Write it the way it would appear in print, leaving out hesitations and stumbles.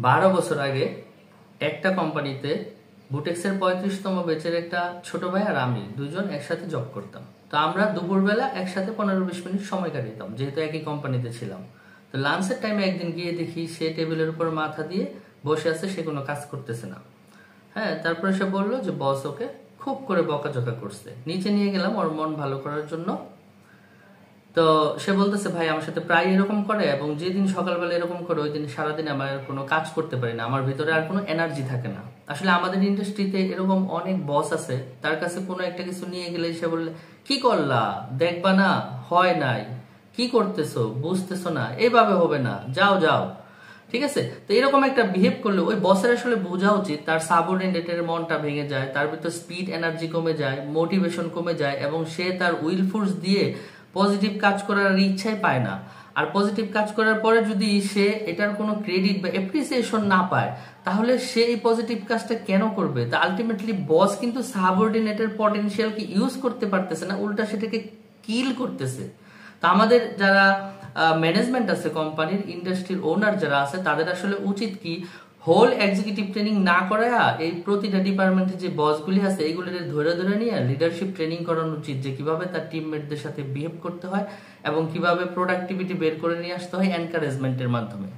12 বছর আগে একটা কোম্পানিতে বুটেক্সের 35তম ব্যাচের একটা ছোট ভাই আর আমি দুজন একসাথে জব করতাম। তো আমরা দুপুরবেলা একসাথে 15-20 মিনিট সময় কাটাতাম, যেহেতু একই কোম্পানিতে ছিলাম। তো লাঞ্চের টাইমে একদিন গিয়ে দেখি সে টেবিলের উপর মাথা দিয়ে বসে আছে, সে কোনো কাজ করতেছে না। হ্যাঁ, তারপরে সে বললো যে বস ওকে খুব করে বকাঝকা করছে। নিচে নিয়ে গেলাম ওর মন ভালো করার জন্য। তো সে বলতেছে, ভাই আমার সাথে প্রায় এরকম করে, এবং যেদিন সকালবেলা এরকম করে ওই দিন সারাদিন আমার কোনো কাজ করতে পারি না, আমার ভিতরে আর কোনো এনার্জি থাকে না। আসলে আমাদের ইন্ডাস্ট্রিতে এরকম অনেক বস আছে, তার কাছে কোনো একটা কিছু নিয়ে গেলে সে বললে, কি করলা, দেখবা না, হয় নাই, কি করতেছো, বুঝতেছো না, এইভাবে হবে না, যাও যাও। ঠিক আছে, তো এরকম একটা বিহেভ করলে ওই বসের আসলে বোঝা উচিত তার সাবঅর্ডিনেটের মনটা ভেঙে যায়, তার ভিতর স্পিড এনার্জি কমে যায়, মোটিভেশন কমে যায়, এবং সে তার উইল ফোর্স দিয়ে পজিটিভ কাজ করার ইচ্ছাই পায় না। আর পজিটিভ কাজ করার পরে যদি সে এটার কোনো ক্রেডিট বা অ্যাপ্রিসিয়েশন না পায়, তাহলে সে এই পজিটিভ কাজটা কেন করবে? তা আলটিমেটলি বস কিন্তু সাবঅর্ডিনেটের পটেনশিয়ালকে ইউজ করতে পারতেছে না, উল্টা সেটাকে কিল করতেছে। তো আমাদের যারা ম্যানেজমেন্ট আছে, কোম্পানির ইন্ডাস্ট্রির ওনার যারা আছে, তাদের আসলে উচিত কি, হোল এক্সিকিউটিভ ট্রেনিং না করায়া এই প্রতিটা ডিপার্টমেন্টে যে বসগুলি আছে এইগুলির ধরে ধরে নিয়ে লিডারশিপ ট্রেনিং করানো উচিত, যে কিভাবে তার টিমমেটদের সাথে বিহেভ করতে হয় এবং কিভাবে প্রোডাক্টিভিটি বের করে নিয়ে আসতে হয় এনকারেজমেন্টের মাধ্যমে।